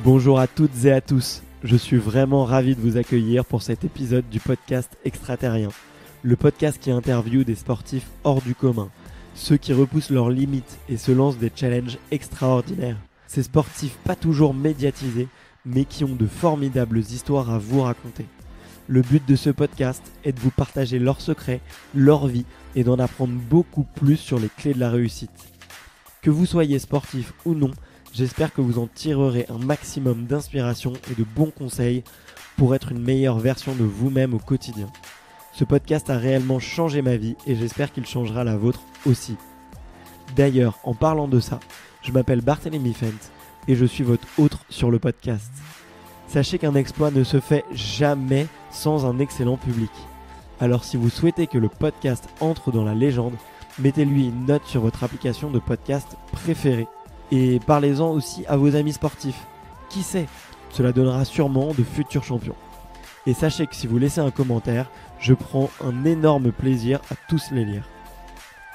Bonjour à toutes et à tous, je suis vraiment ravi de vous accueillir pour cet épisode du podcast Extraterrien, le podcast qui interviewe des sportifs hors du commun, ceux qui repoussent leurs limites et se lancent des challenges extraordinaires. Ces sportifs pas toujours médiatisés, mais qui ont de formidables histoires à vous raconter. Le but de ce podcast est de vous partager leurs secrets, leur vie et d'en apprendre beaucoup plus sur les clés de la réussite. Que vous soyez sportif ou non, j'espère que vous en tirerez un maximum d'inspiration et de bons conseils pour être une meilleure version de vous-même au quotidien. Ce podcast a réellement changé ma vie et j'espère qu'il changera la vôtre aussi. D'ailleurs, en parlant de ça, je m'appelle Barthélémy Fent et je suis votre hôte sur le podcast. Sachez qu'un exploit ne se fait jamais sans un excellent public. Alors si vous souhaitez que le podcast entre dans la légende, mettez-lui une note sur votre application de podcast préférée. Et parlez-en aussi à vos amis sportifs. Qui sait, cela donnera sûrement de futurs champions. Et sachez que si vous laissez un commentaire, je prends un énorme plaisir à tous les lire.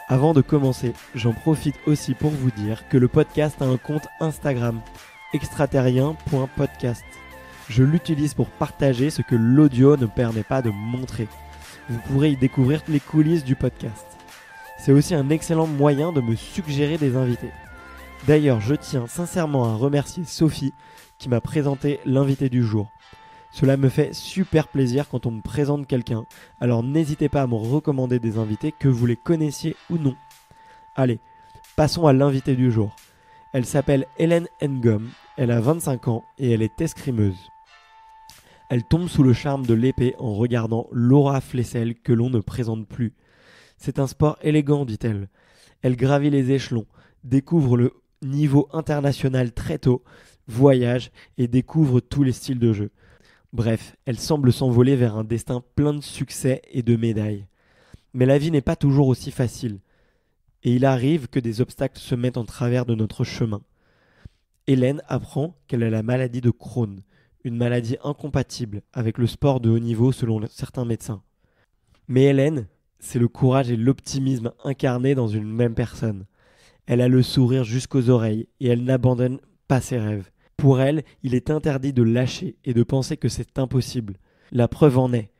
Avant de commencer, j'en profite aussi pour vous dire que le podcast a un compte Instagram, extraterrien.podcast. Je l'utilise pour partager ce que l'audio ne permet pas de montrer. Vous pourrez y découvrir les coulisses du podcast. C'est aussi un excellent moyen de me suggérer des invités. D'ailleurs, je tiens sincèrement à remercier Sophie qui m'a présenté l'invité du jour. Cela me fait super plaisir quand on me présente quelqu'un, alors n'hésitez pas à me recommander des invités que vous les connaissiez ou non. Allez, passons à l'invité du jour. Elle s'appelle Hélène Ngom, elle a 25 ans et elle est escrimeuse. Elle tombe sous le charme de l'épée en regardant Laura Flessel que l'on ne présente plus. C'est un sport élégant, dit-elle. Elle gravit les échelons, découvre le niveau international très tôt, voyage et découvre tous les styles de jeu. Bref, elle semble s'envoler vers un destin plein de succès et de médailles. Mais la vie n'est pas toujours aussi facile. Et il arrive que des obstacles se mettent en travers de notre chemin. Hélène apprend qu'elle a la maladie de Crohn, une maladie incompatible avec le sport de haut niveau selon certains médecins. Mais Hélène, c'est le courage et l'optimisme incarnés dans une même personne. Elle a le sourire jusqu'aux oreilles et elle n'abandonne pas ses rêves. Pour elle, il est interdit de lâcher et de penser que c'est impossible. La preuve en est.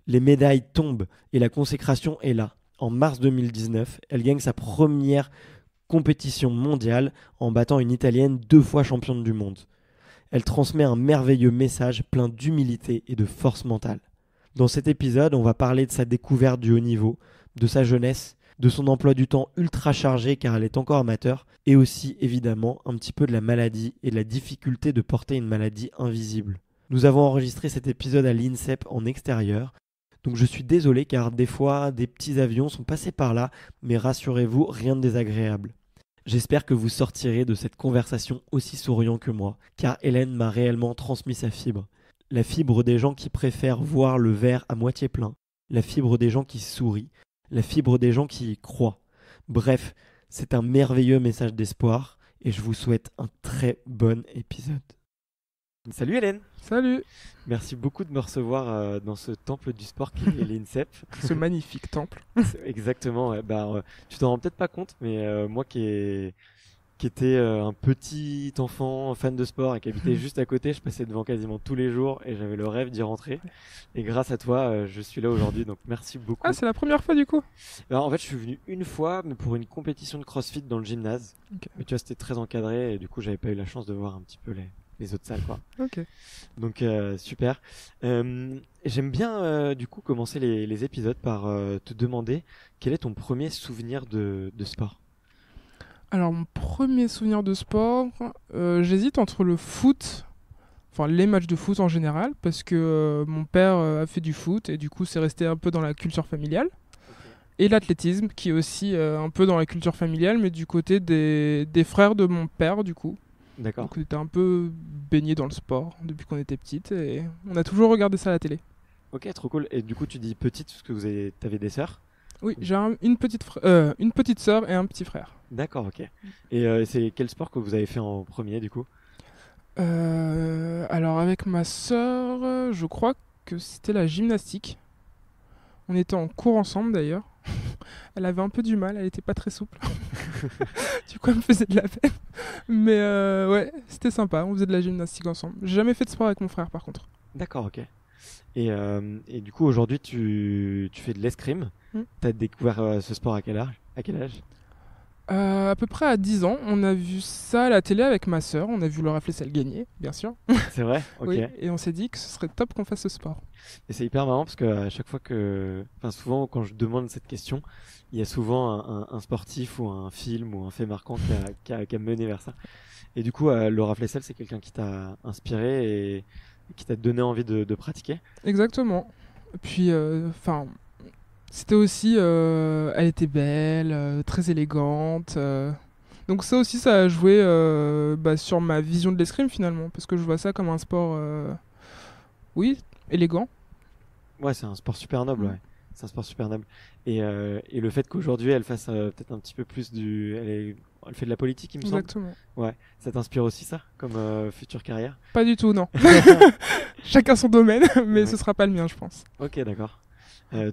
Les médailles tombent et la consécration est là. En mars 2019, elle gagne sa première compétition mondiale en battant une Italienne 2 fois championne du monde. Elle transmet un merveilleux message plein d'humilité et de force mentale. Dans cet épisode, on va parler de sa découverte du haut niveau, de sa jeunesse, de son emploi du temps ultra chargé car elle est encore amateur, et aussi évidemment un petit peu de la maladie et de la difficulté de porter une maladie invisible. Nous avons enregistré cet épisode à l'INSEP en extérieur, donc je suis désolé car des fois des petits avions sont passés par là, mais rassurez-vous, rien de désagréable. J'espère que vous sortirez de cette conversation aussi souriant que moi, car Hélène m'a réellement transmis sa fibre. La fibre des gens qui préfèrent voir le verre à moitié plein, la fibre des gens qui sourient, la fibre des gens qui y croient. Bref, c'est un merveilleux message d'espoir et je vous souhaite un très bon épisode. Salut Hélène. Salut. Merci beaucoup de me recevoir dans ce temple du sport qui est l'INSEP. Ce magnifique temple. Exactement, ouais. Tu t'en rends peut-être pas compte, mais moi qui était un petit enfant fan de sport et qui habitait juste à côté, je passais devant quasiment tous les jours et j'avais le rêve d'y rentrer. Et grâce à toi, je suis là aujourd'hui, donc merci beaucoup. Ah, c'est la première fois du coup? Alors, en fait, je suis venu une fois, mais pour une compétition de crossfit dans le gymnase. Okay. Mais tu vois, c'était très encadré et du coup, j'avais pas eu la chance de voir un petit peu les autres salles, quoi. Ok. Donc, super. J'aime bien, du coup, commencer les épisodes par te demander quel est ton premier souvenir de sport. Alors, mon premier souvenir de sport, j'hésite entre le foot, enfin les matchs de foot en général, parce que mon père a fait du foot et du coup, c'est resté un peu dans la culture familiale. Okay. Et l'athlétisme, qui est aussi un peu dans la culture familiale, mais du côté des frères de mon père, du coup. D'accord. Donc, on était un peu baigné dans le sport depuis qu'on était petite et on a toujours regardé ça à la télé. Ok, trop cool. Et du coup, tu dis petite parce que t'avais des sœurs? Oui, j'ai une petite sœur et un petit frère. D'accord, ok. Et c'est quel sport que vous avez fait en premier du coup? Alors avec ma sœur, je crois que c'était la gymnastique. On était en cours ensemble d'ailleurs. Elle avait un peu du mal, elle était pas très souple. Du coup, elle me faisait de la peine. Mais ouais, c'était sympa. On faisait de la gymnastique ensemble. J'ai jamais fait de sport avec mon frère, par contre. D'accord, ok. Et du coup, aujourd'hui, tu fais de l'escrime. T'as découvert ce sport à quel âge? À quel âge? À peu près à 10 ans, on a vu ça à la télé avec ma sœur. On a vu Laura Flessel gagner, bien sûr. C'est vrai? Ok. Oui, et on s'est dit que ce serait top qu'on fasse ce sport. Et c'est hyper marrant parce que à chaque fois enfin souvent quand je demande cette question, il y a souvent un sportif ou un film ou un fait marquant qui a mené vers ça. Et du coup, Laura Flessel, c'est quelqu'un qui t'a inspiré et qui t'a donné envie de pratiquer. Exactement. Puis, c'était aussi, elle était belle, très élégante. Donc ça aussi, ça a joué sur ma vision de l'escrime finalement, parce que je vois ça comme un sport, oui, élégant. Ouais, c'est un sport super noble, ouais. C'est un sport super noble. Et le fait qu'aujourd'hui elle fasse peut-être un petit peu plus elle fait de la politique, il me semble. Exactement. Ouais. Ça t'inspire aussi ça, comme future carrière? Pas du tout, non. Chacun son domaine, mais Ouais. ce sera pas le mien, je pense. Ok, d'accord.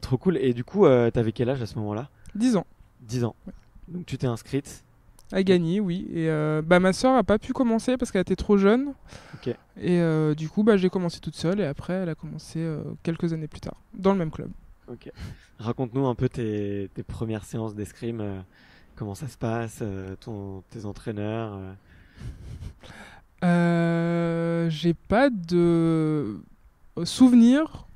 Trop cool. Et du coup, t'avais quel âge à ce moment-là? 10 ans. 10 ans. Ouais. Donc tu t'es inscrite. À gagner, oui. Et ma soeur a pas pu commencer parce qu'elle était trop jeune. Ok. Et du coup, j'ai commencé toute seule et après, elle a commencé quelques années plus tard, dans le même club. Ok. Raconte-nous un peu tes premières séances d'escrime. Comment ça se passe, tes entraîneurs. J'ai pas de souvenir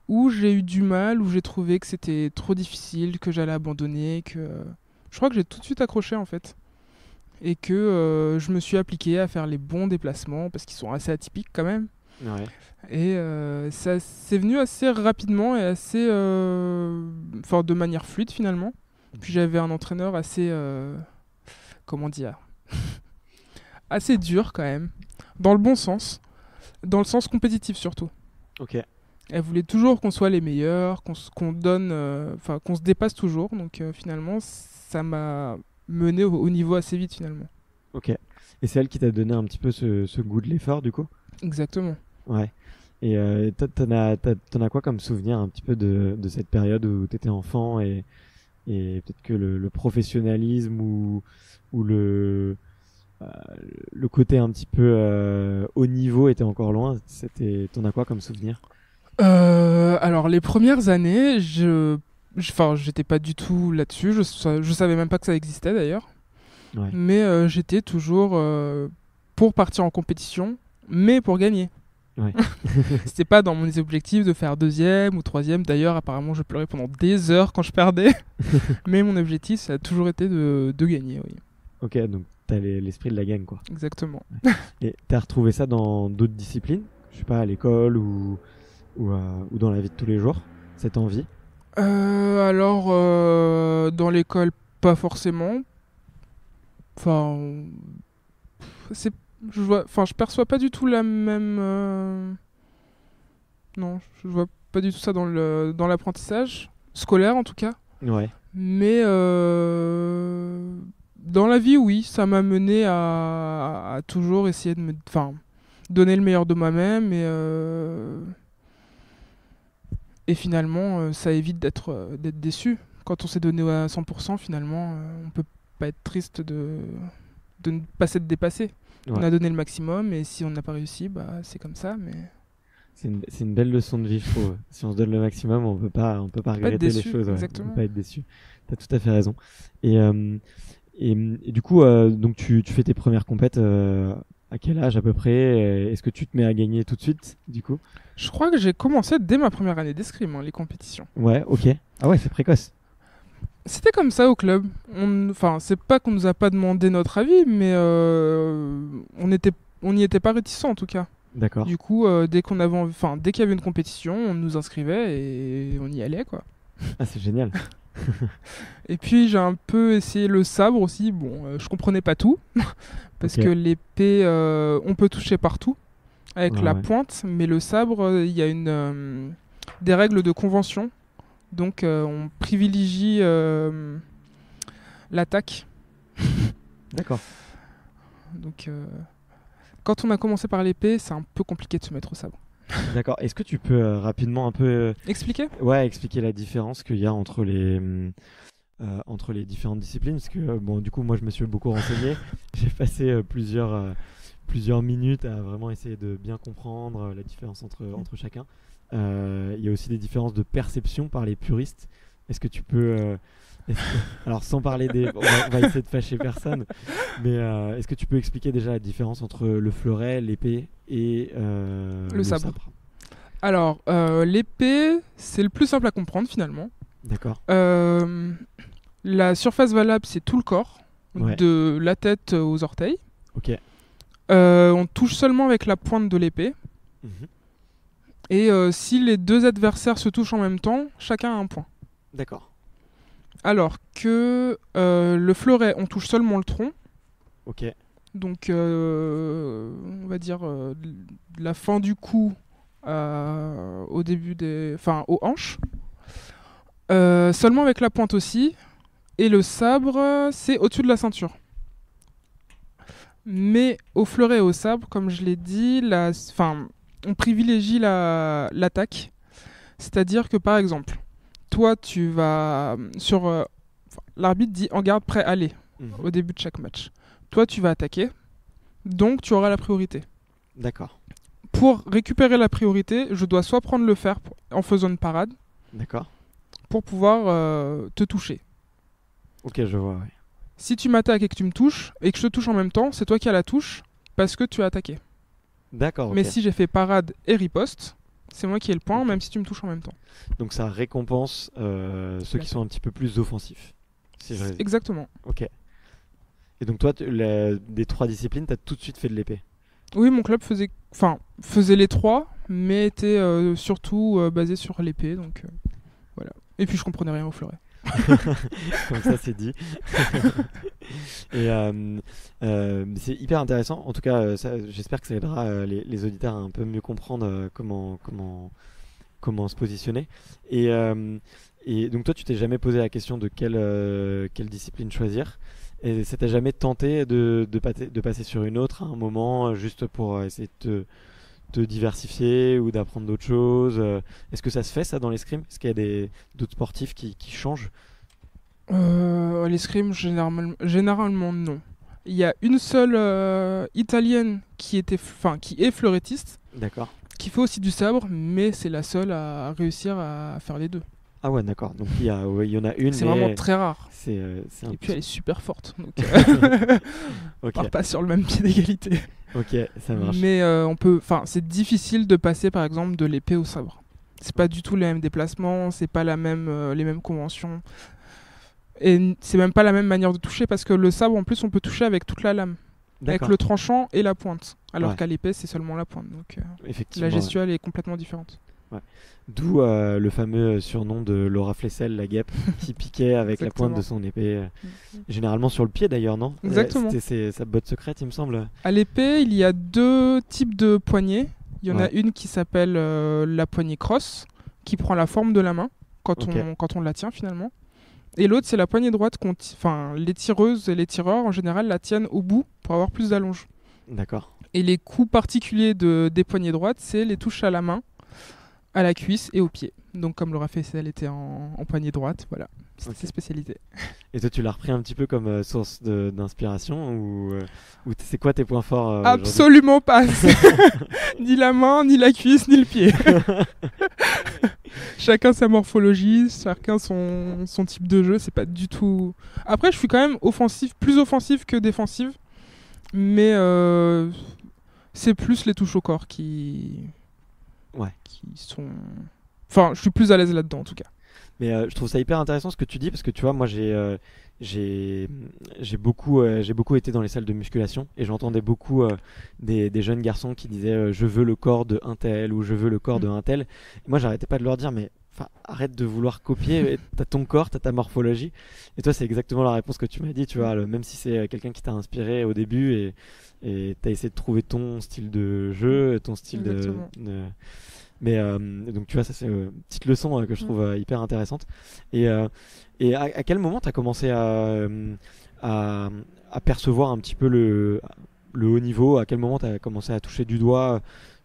où j'ai eu du mal, où j'ai trouvé que c'était trop difficile, que j'allais abandonner, je crois que j'ai tout de suite accroché en fait. Et que je me suis appliqué à faire les bons déplacements parce qu'ils sont assez atypiques quand même. Ouais. Et ça c'est venu assez rapidement et assez de manière fluide finalement. Puis j'avais un entraîneur assez comment dire assez dur quand même, dans le bon sens, dans le sens compétitif surtout. Ok. Elle voulait toujours qu'on soit les meilleurs, qu'on donne, qu'on se dépasse toujours. Donc finalement, ça m'a mené au niveau assez vite finalement. Ok. Et c'est elle qui t'a donné un petit peu ce goût de l'effort du coup? Exactement. Ouais. Et t'en as quoi comme souvenir un petit peu de cette période où t'étais enfant et peut-être que le professionnalisme ou le côté un petit peu haut niveau était encore loin. T'en as quoi comme souvenir? Alors les premières années, j'étais pas du tout là-dessus. Je savais même pas que ça existait d'ailleurs. Ouais. Mais j'étais toujours pour partir en compétition, mais pour gagner. Ouais. C'était pas dans mes objectifs de faire 2e ou 3e. D'ailleurs, apparemment, je pleurais pendant des heures quand je perdais. Mais mon objectif, ça a toujours été de gagner, oui. Ok, donc t'as l'esprit de la gagne, quoi. Exactement. Ouais. Et t'as retrouvé ça dans d'autres disciplines? Je sais pas, à l'école ou dans la vie de tous les jours, cette envie? Alors, dans l'école, pas forcément. Enfin, je perçois pas du tout la même. Non, je vois pas du tout ça dans l'apprentissage scolaire en tout cas. Ouais. Mais dans la vie, oui, ça m'a mené à toujours essayer de donner le meilleur de moi-même et finalement, ça évite d'être déçu. Quand on s'est donné à 100%, finalement, on peut pas être triste de ne pas s'être dépassé. Ouais. On a donné le maximum et si on n'a pas réussi, c'est comme ça. Mais c'est une belle leçon de vie, je trouve. Si on se donne le maximum, on peut pas regretter déçu, les choses. Ouais. exactement. On peut pas être déçu. T'as tout à fait raison. Et du coup, donc tu fais tes premières compètes à quel âge à peu près? Est-ce que tu te mets à gagner tout de suite, du coup? Je crois que j'ai commencé dès ma première année d'escrime, les compétitions. Ouais, ok. Ah ouais, c'est précoce. C'était comme ça au club. C'est pas qu'on nous a pas demandé notre avis, mais on n'y était pas réticents en tout cas. D'accord. Du coup, dès qu'il y avait une compétition, on nous inscrivait et on y allait quoi. Ah, c'est génial. Et puis j'ai un peu essayé le sabre aussi. Bon, je comprenais pas tout parce que l'épée, on peut toucher partout avec la pointe, mais le sabre, il y a des règles de convention. Donc on privilégie l'attaque. D'accord. Donc quand on a commencé par l'épée, c'est un peu compliqué de se mettre au sabre. D'accord. Est-ce que tu peux rapidement un peu expliquer expliquer la différence qu'il y a entre entre les différentes disciplines, parce que bon, du coup, moi, je me suis beaucoup renseigné. J'ai passé plusieurs minutes à vraiment essayer de bien comprendre la différence entre chacun. Il y a aussi des différences de perception par les puristes. Est-ce que tu peux... alors sans parler des... on va essayer de fâcher personne, mais est-ce que tu peux expliquer déjà la différence entre le fleuret, l'épée et le sabre? Alors, l'épée, c'est le plus simple à comprendre finalement. D'accord. La surface valable, c'est tout le corps, Ouais. de la tête aux orteils. Ok. On touche seulement avec la pointe de l'épée. Mhm. Et si les deux adversaires se touchent en même temps, chacun a un point. D'accord. Alors que le fleuret, on touche seulement le tronc. Ok. Donc, on va dire de la fin du cou au début aux hanches. Seulement avec la pointe aussi. Et le sabre, c'est au-dessus de la ceinture. Mais au fleuret et au sabre, comme je l'ai dit, on privilégie l'attaque. C'est-à-dire que par exemple, toi tu vas l'arbitre dit en garde prêt, allez, au début de chaque match. Toi tu vas attaquer, donc tu auras la priorité. D'accord. Pour récupérer la priorité, je dois soit prendre le fer en faisant une parade. D'accord. Pour pouvoir te toucher. Ok, je vois, ouais. Si tu m'attaques et que tu me touches, et que je te touche en même temps, c'est toi qui as la touche, parce que tu as attaqué. D'accord, ok. Mais si j'ai fait parade et riposte, c'est moi qui ai le point, même si tu me touches en même temps. Donc ça récompense ceux qui sont un petit peu plus offensifs. Si je résume. Exactement. Ok. Et donc toi, des trois disciplines, t'as tout de suite fait de l'épée? Oui, mon club faisait les trois, mais était surtout basé sur l'épée, donc voilà. Et puis je comprenais rien au fleuret. Comme ça, c'est dit. Et c'est hyper intéressant. En tout cas, j'espère que ça aidera les auditeurs à un peu mieux comprendre comment se positionner. Et donc toi, tu t'es jamais posé la question de quelle discipline choisir? Et ça t'a jamais tenté de passer sur une autre à un moment, juste pour essayer de te diversifier ou d'apprendre d'autres choses? Est-ce que ça se fait ça dans l'escrime? Est-ce qu'il y a d'autres sportifs qui changent? L'escrime, généralement non. Il y a une seule italienne qui est fleurettiste. D'accord. Qui fait aussi du sabre, mais c'est la seule à réussir à faire les deux. Ah ouais, d'accord. Donc il y en a une. C'est vraiment très rare. Et puis elle est super forte. Donc on Ok. part pas sur le même pied d'égalité. Ok, ça marche. Mais c'est difficile de passer par exemple de l'épée au sabre. C'est pas du tout les mêmes déplacements, c'est pas les mêmes conventions. Et c'est même pas la même manière de toucher parce que le sabre en plus on peut toucher avec toute la lame. Avec le tranchant et la pointe. Alors qu'à l'épée c'est seulement la pointe. Donc effectivement, la gestuelle est complètement différente. Ouais. D'où le fameux surnom de Laura Flessel, la guêpe, qui piquait avec la pointe de son épée. Généralement sur le pied d'ailleurs, non? Exactement. C'était sa botte secrète, il me semble. À l'épée, il y a deux types de poignées. Il y en a une qui s'appelle la poignée crosse, qui prend la forme de la main quand on la tient finalement. Et l'autre, c'est la poignée droite. Les tireuses et les tireurs, en général, la tiennent au bout pour avoir plus d'allonge. D'accord. Et les coups particuliers des poignées droites, c'est les touches à la main, à la cuisse et au pied. Donc comme Laura Flessel était en poignée droite, voilà, c'est ses spécialités. Et toi, tu l'as repris un petit peu comme source d'inspiration ou c'est quoi tes points forts Absolument pas. Ni la main, ni la cuisse, ni le pied. Chacun sa morphologie, chacun son type de jeu, c'est pas du tout... Après, je suis quand même plus offensif que défensif, mais c'est plus les touches au corps qui sont... Enfin, je suis plus à l'aise là-dedans en tout cas. Mais je trouve ça hyper intéressant ce que tu dis parce que tu vois, moi j'ai beaucoup été dans les salles de musculation et j'entendais beaucoup des jeunes garçons qui disaient je veux le corps de un tel ou je veux le corps de un tel. Et moi, j'arrêtais pas de leur dire mais arrête de vouloir copier, t'as ton corps, t'as ta morphologie. Et toi, c'est exactement la réponse que tu m'as dit, tu vois, même si c'est quelqu'un qui t'a inspiré au début et t'as essayé de trouver ton style de jeu, ton style de... Mais donc tu vois, ça c'est une petite leçon que je trouve hyper intéressante. Et à quel moment tu as commencé à percevoir un petit peu le haut niveau? À quel moment tu as commencé à toucher du doigt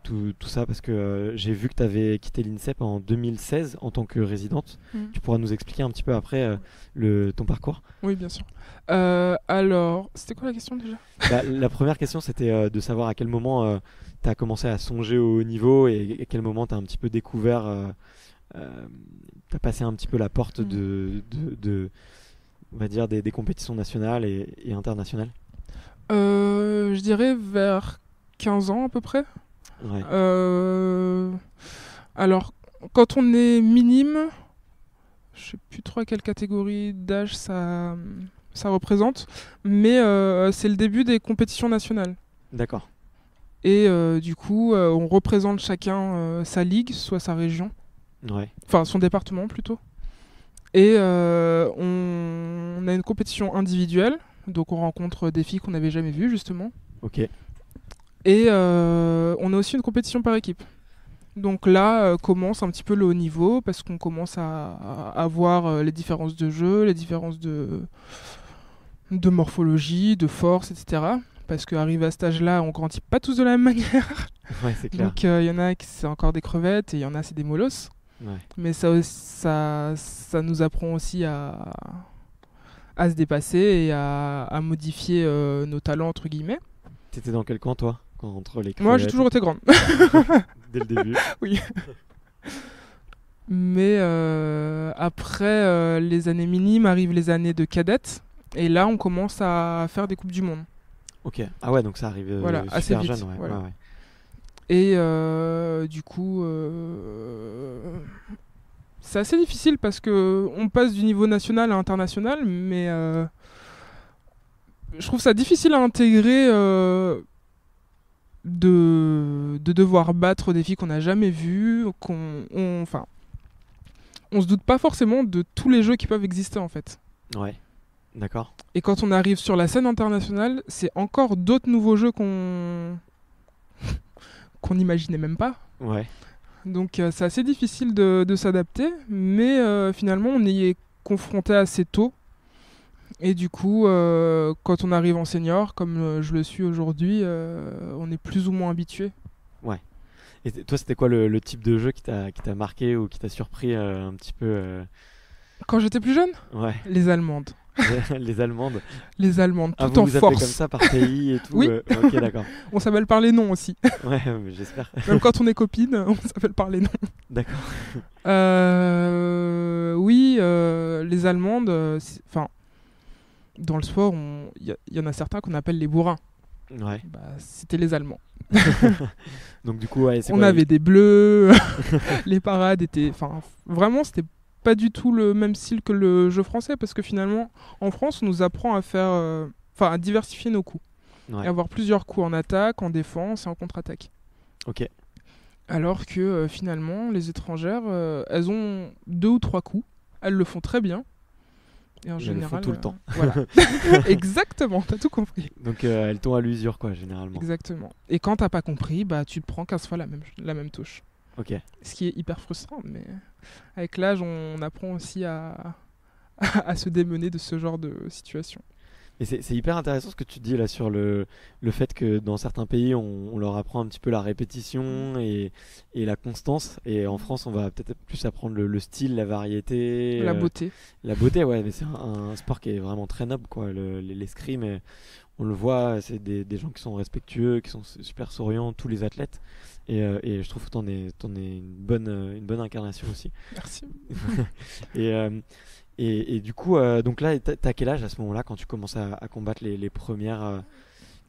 tout ça parce que j'ai vu que tu avais quitté l'INSEP en 2016 en tant que résidente. Tu pourras nous expliquer un petit peu après ton parcours? Oui, bien sûr. Alors, c'était quoi la question déjà? La première question, c'était de savoir à quel moment tu as commencé à songer au haut niveau et à quel moment tu as un petit peu découvert, tu as passé un petit peu la porte on va dire, des compétitions nationales et internationales. Je dirais vers 15 ans à peu près. Ouais. Alors, quand on est minime, je sais plus trop à quelle catégorie d'âge ça représente, mais c'est le début des compétitions nationales. D'accord. Et du coup, on représente chacun sa ligue, soit sa région, enfin son département plutôt. Et on a une compétition individuelle, donc on rencontre des filles qu'on n'avait jamais vues justement. Ok. Et on a aussi une compétition par équipe. Donc là commence un petit peu le haut niveau parce qu'on commence à voir les différences de jeu, les différences de morphologie, de force, etc. Parce qu'arrivé à cet âge-là, on grandit pas tous de la même manière. Ouais, c'est clair. Donc il y en a qui c'est encore des crevettes et il y en a c'est des molosses. Ouais. Mais ça nous apprend aussi à se dépasser et à modifier nos talents entre guillemets. T'étais dans quel camp toi entre les crevettes? Moi j'ai toujours été grande. Dès le début. Oui. Mais après les années minimes arrivent les années de cadette et là on commence à faire des coupes du monde. Ok. Ah ouais, donc ça arrive voilà, super assez vite, jeune. Ouais. voilà. Ouais. Et du coup c'est assez difficile parce que on passe du niveau national à international, mais je trouve ça difficile à intégrer de devoir battre des filles qu'on n'a jamais vues, on se doute pas forcément de tous les jeux qui peuvent exister en fait. Ouais, d'accord. Et quand on arrive sur la scène internationale, c'est encore d'autres nouveaux jeux qu'on n'imaginait même pas. Ouais. Donc c'est assez difficile de s'adapter, mais finalement on y est confronté assez tôt. Et du coup, quand on arrive en senior, comme je le suis aujourd'hui, on est plus ou moins habitué. Ouais. Et toi, c'était quoi le type de jeu qui t'a marqué ou qui t'a surpris un petit peu Quand j'étais plus jeune, Ouais. Les Allemandes. Les Allemandes. Les Allemandes, Ah, tout en vous force. appelez comme ça par pays et tout. Oui. Ok, d'accord. On s'appelle par les noms aussi. Ouais, mais j'espère. Même quand on est copines, on s'appelle par les noms. D'accord. Oui, les Allemandes, enfin, dans le sport, il y en a certains qu'on appelle les bourrins. Ouais. Bah, c'était les Allemands. Donc du coup, ouais, c'est on quoi, avait des bleus, les parades étaient, enfin, vraiment, c'était pas du tout le même style que le jeu français parce que finalement, en France, on nous apprend à faire, à diversifier nos coups, et avoir plusieurs coups en attaque, en défense et en contre-attaque. Ok. Alors que finalement, les étrangères, elles ont 2 ou 3 coups, elles le font très bien. Et en général, elles le font tout le temps. Voilà. Exactement, t'as tout compris. Donc elles tombent à l'usure, quoi, généralement. Exactement. Et quand t'as pas compris, bah tu te prends 15 fois la même touche. Ok. Ce qui est hyper frustrant, mais avec l'âge, on apprend aussi à se démener de ce genre de situation. Et c'est hyper intéressant ce que tu dis là sur le fait que dans certains pays on leur apprend un petit peu la répétition et la constance, et en France on va peut-être plus apprendre le style, la variété, la beauté. La beauté, ouais, mais c'est un sport qui est vraiment très noble, quoi. L'escrime, on le voit, c'est des gens qui sont respectueux, qui sont super souriants, tous les athlètes, et je trouve que t'en es une bonne incarnation aussi. Merci. Et du coup, donc là, t'as quel âge à ce moment-là quand tu commences à combattre les premières,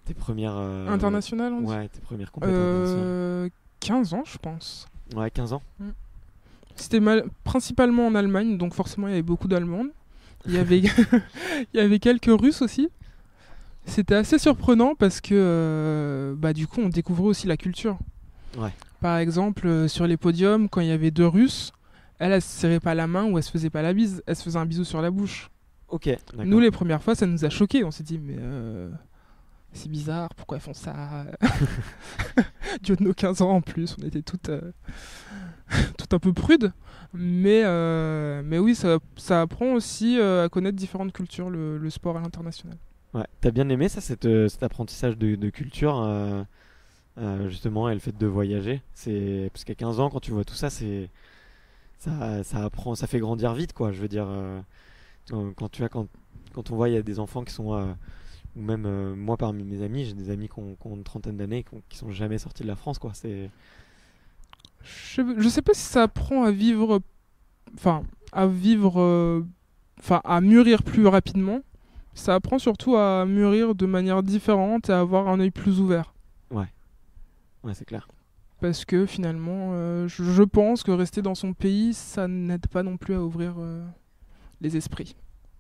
tes premières internationales, on dit. Ouais, tes premières compétitions. 15 ans, je pense. Ouais, 15 ans. C'était principalement en Allemagne, donc forcément il y avait beaucoup d'Allemandes. Il y avait il y avait quelques Russes aussi. C'était assez surprenant parce que du coup on découvrait aussi la culture. Ouais. Par exemple, sur les podiums, quand il y avait 2 Russes, elle se serrait pas la main ou elle se faisait pas la bise, elle se faisait un bisou sur la bouche. Ok, d'accord. Nous, les premières fois, ça nous a choqués. On s'est dit, mais c'est bizarre, pourquoi elles font ça? Du haut de nos 15 ans en plus, on était toutes un peu prudes. Mais oui, ça apprend aussi à connaître différentes cultures, le sport à l'international. Ouais. T'as bien aimé ça, cet apprentissage de culture justement, et le fait de voyager. Parce qu'à 15 ans, quand tu vois tout ça, ça apprend, ça fait grandir vite, quoi. Je veux dire, quand on voit, il y a des enfants qui sont, ou même moi parmi mes amis, j'ai des amis qui ont une trentaine d'années, qui sont jamais sortis de la France, quoi. Je sais pas si ça apprend à vivre, à mûrir plus rapidement. Ça apprend surtout à mûrir de manière différente et à avoir un œil plus ouvert. Ouais, c'est clair. Parce que finalement, je pense que rester dans son pays, ça n'aide pas non plus à ouvrir les esprits.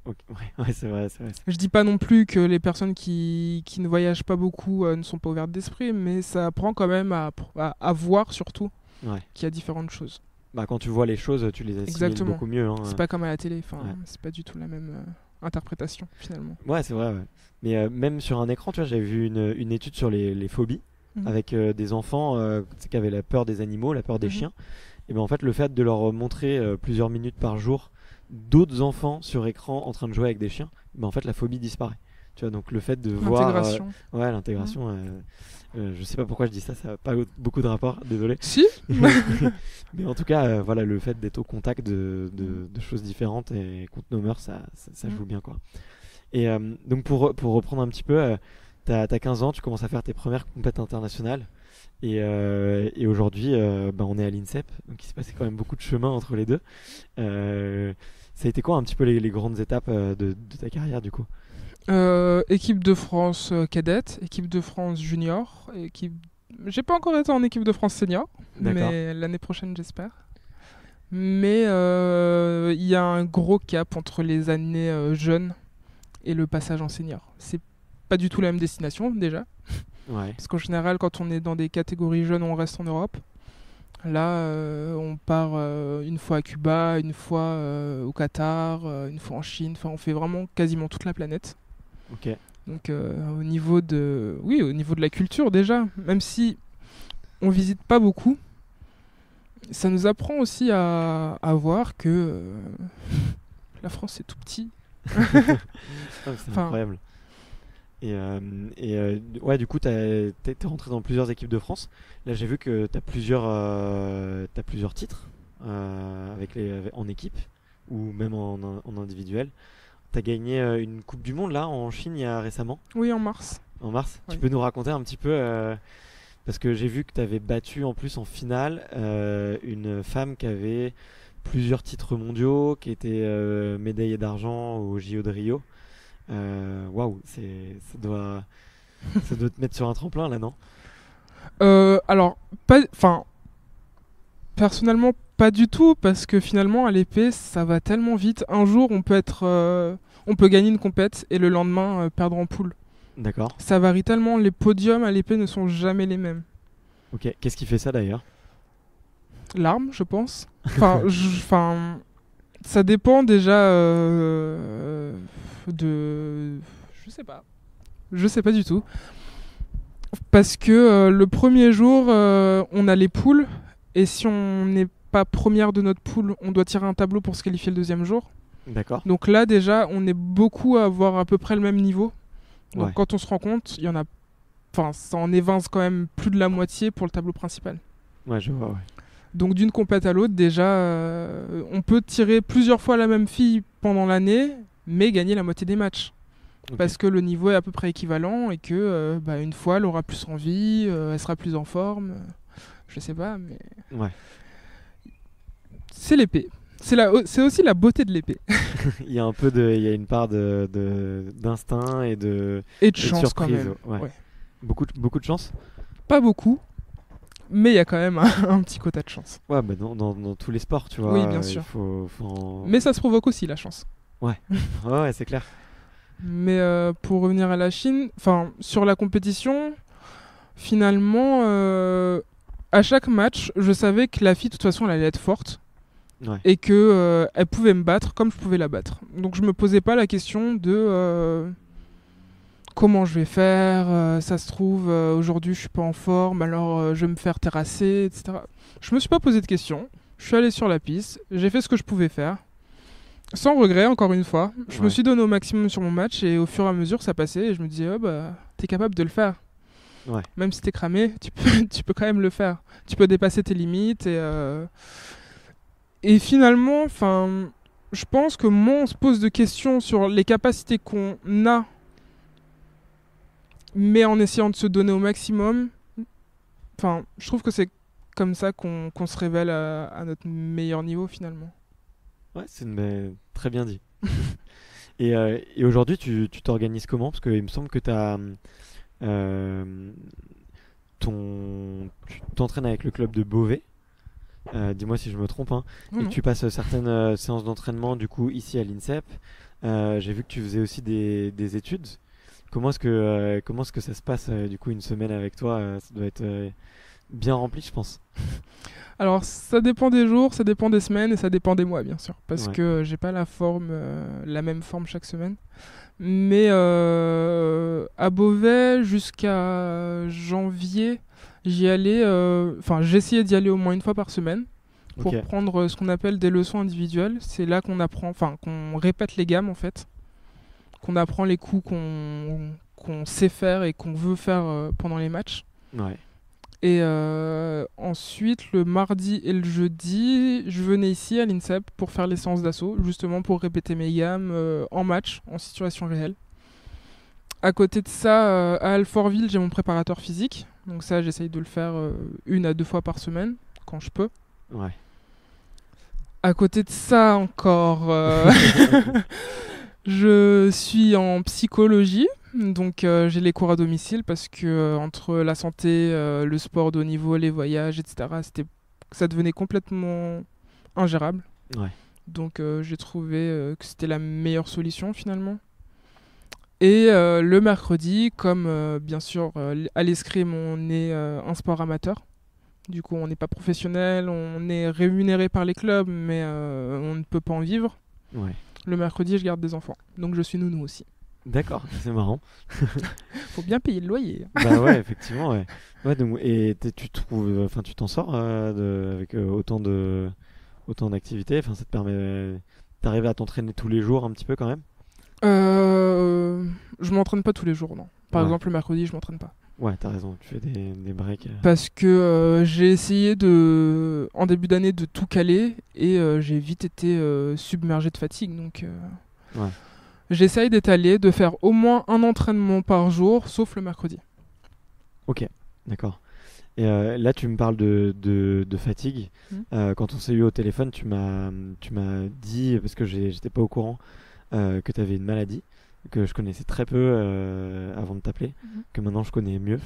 Ok, ouais, c'est vrai. Je dis pas non plus que les personnes qui ne voyagent pas beaucoup ne sont pas ouvertes d'esprit, mais ça apprend quand même à voir surtout qu'il y a différentes choses. Bah, quand tu vois les choses, tu les assimiles beaucoup mieux. Hein. C'est pas comme à la télé, c'est pas du tout la même interprétation finalement. Ouais, c'est vrai. Ouais. Mais même sur un écran, tu vois, j'avais vu une étude sur les phobies avec des enfants qui avaient la peur des animaux, la peur des chiens. Et ben en fait, le fait de leur montrer plusieurs minutes par jour d'autres enfants sur écran en train de jouer avec des chiens, ben en fait la phobie disparaît. Tu vois, donc le fait de voir l'intégration. Je sais pas pourquoi je dis ça, ça n'a pas beaucoup de rapport, désolé. Si. Mais en tout cas, voilà, le fait d'être au contact de choses différentes et contre nos mœurs, ça joue bien, quoi. Et donc pour reprendre un petit peu, t'as 15 ans, tu commences à faire tes premières compétitions internationales. Et aujourd'hui, on est à l'INSEP, donc il s'est passé quand même beaucoup de chemin entre les deux. Ça a été quoi un petit peu les grandes étapes de ta carrière, du coup? Équipe de France cadette, équipe de France junior, j'ai pas encore été en équipe de France senior, mais l'année prochaine j'espère. Mais il y a un gros cap entre les années jeunes et le passage en senior. C'est pas du tout la même destination déjà. Ouais. Parce qu'en général, quand on est dans des catégories jeunes, on reste en Europe. Là, on part une fois à Cuba, une fois au Qatar, une fois en Chine. Enfin, on fait vraiment quasiment toute la planète. Ok. Donc, au niveau de la culture déjà, même si on visite pas beaucoup, ça nous apprend aussi à voir que la France c'est tout petit. C'est incroyable. Et ouais, du coup, t'es rentré dans plusieurs équipes de France. Là, j'ai vu que t'as plusieurs titres en équipe ou même en individuel. T'as gagné une Coupe du Monde là en Chine récemment. Oui, en mars. En mars. Oui. Tu peux nous raconter un petit peu parce que j'ai vu que t'avais battu en plus en finale une femme qui avait plusieurs titres mondiaux, qui était médaillée d'argent au JO de Rio. Waouh, ça doit te mettre sur un tremplin là, non? Alors, personnellement, pas du tout, parce que finalement, à l'épée, ça va tellement vite. Un jour, on peut gagner une compète et le lendemain perdre en poule. D'accord. Ça varie tellement, les podiums à l'épée ne sont jamais les mêmes. Ok, qu'est-ce qui fait ça d'ailleurs? L'arme, je pense. Ça dépend déjà de... Je sais pas du tout. Parce que le premier jour, on a les poules. Et si on n'est pas première de notre poule, on doit tirer un tableau pour se qualifier le deuxième jour. D'accord. Donc là, déjà, on est beaucoup à avoir à peu près le même niveau. Donc Ouais. quand on se rend compte, il y en a... ça en évince quand même plus de la moitié pour le tableau principal. Ouais, je vois, ouais. Donc d'une compète à l'autre, déjà, on peut tirer plusieurs fois la même fille pendant l'année, mais gagner la moitié des matchs. Okay. Parce que le niveau est à peu près équivalent et que une fois, elle aura plus envie, elle sera plus en forme. Je sais pas, mais... Ouais. C'est l'épée. C'est aussi la beauté de l'épée. Il y a une part d'instinct et de chance surprise, quand même. Ouais. Beaucoup de chance. Pas beaucoup, mais il y a quand même un petit quota de chance. Ouais, bah dans tous les sports, tu vois. Oui, bien sûr. Mais ça se provoque aussi, la chance. Ouais, ouais, c'est clair. Mais pour revenir à la Chine, sur la compétition, finalement, à chaque match, je savais que la fille, de toute façon, elle allait être forte. Ouais. Et que elle pouvait me battre comme je pouvais la battre. Donc je me posais pas la question de comment je vais faire, ça se trouve aujourd'hui je suis pas en forme, alors je vais me faire terrasser, etc. Je me suis pas posé de questions. Je suis allé sur la piste, j'ai fait ce que je pouvais faire. Sans regret, encore une fois. Je me suis donné au maximum sur mon match et au fur et à mesure ça passait et je me disais t'es capable de le faire. Ouais. Même si t'es cramé, tu peux quand même le faire. Tu peux dépasser tes limites et finalement, je pense que moins on se pose de questions sur les capacités qu'on a, mais en essayant de se donner au maximum, je trouve que c'est comme ça qu'on se révèle à notre meilleur niveau finalement. Ouais, très bien dit. Et aujourd'hui, tu t'organises comment? Parce qu'il me semble que tu t'entraînes avec le club de Beauvais. Dis-moi si je me trompe, hein. Non, Et non. que tu passes certaines séances d'entraînement du coup ici à l'INSEP. J'ai vu que tu faisais aussi des études. Comment est-ce que ça se passe du coup une semaine avec toi? Ça doit être bien rempli, je pense. Alors ça dépend des jours, ça dépend des semaines et ça dépend des mois bien sûr, parce Ouais. que j'ai pas la même forme chaque semaine. Mais à Beauvais jusqu'à janvier, j'essayais d'y aller au moins une fois par semaine pour Ok. prendre ce qu'on appelle des leçons individuelles. C'est là qu'on apprend, qu'on répète les gammes en fait, qu'on apprend les coups qu'on sait faire et qu'on veut faire pendant les matchs. Ouais. Et ensuite, le mardi et le jeudi, je venais ici à l'INSEP pour faire les séances d'assaut, justement pour répéter mes gammes en match, en situation réelle. À côté de ça, à Alfortville, j'ai mon préparateur physique. Donc ça, j'essaye de le faire 1 à 2 fois par semaine, quand je peux. Ouais. À côté de ça encore, je suis en psychologie. Donc j'ai les cours à domicile parce que entre la santé, le sport de haut niveau, les voyages, etc., ça devenait complètement ingérable. Ouais. Donc j'ai trouvé que c'était la meilleure solution finalement. Et le mercredi, comme bien sûr à l'escrime on est un sport amateur, du coup on n'est pas professionnel, on est rémunéré par les clubs mais on ne peut pas en vivre. Ouais. Le mercredi je garde des enfants, donc je suis nounou aussi. D'accord, c'est marrant. Faut bien payer le loyer. Bah ouais, effectivement, ouais. Ouais, donc, et tu t'en sors avec autant d'activités. Enfin, ça te permet, t'arrives à t'entraîner tous les jours un petit peu quand même. Je m'entraîne pas tous les jours, non. Par Ouais. exemple, le mercredi, je m'entraîne pas. Ouais, t'as raison. Tu fais des breaks. Parce que j'ai essayé en début d'année de tout caler et j'ai vite été submergé de fatigue. Donc Ouais. j'essaye d'étaler, de faire au moins un entraînement par jour, sauf le mercredi. Ok, d'accord. Et là, tu me parles de fatigue. Quand on s'est eu au téléphone, tu m'as dit, parce que j'étais pas au courant, que tu avais une maladie que je connaissais très peu avant de t'appeler, que maintenant je connais mieux.